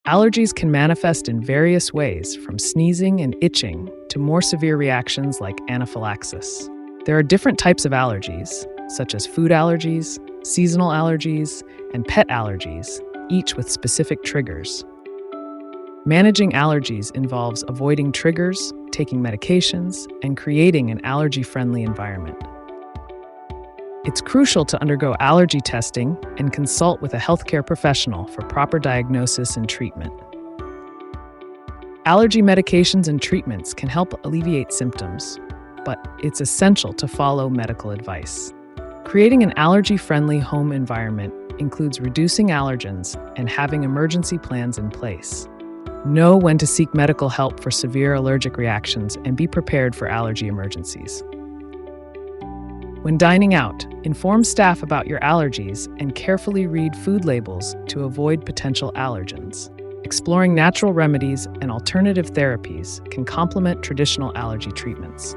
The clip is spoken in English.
Allergies can manifest in various ways, from sneezing and itching to more severe reactions like anaphylaxis. There are different types of allergies, such as food allergies, seasonal allergies, and pet allergies, each with specific triggers. Managing allergies involves avoiding triggers, taking medications, and creating an allergy-friendly environment. It's crucial to undergo allergy testing and consult with a healthcare professional for proper diagnosis and treatment. Allergy medications and treatments can help alleviate symptoms, but it's essential to follow medical advice. Creating an allergy-friendly home environment includes reducing allergens and having emergency plans in place. Know when to seek medical help for severe allergic reactions and be prepared for allergy emergencies. When dining out, inform staff about your allergies and carefully read food labels to avoid potential allergens. Exploring natural remedies and alternative therapies can complement traditional allergy treatments.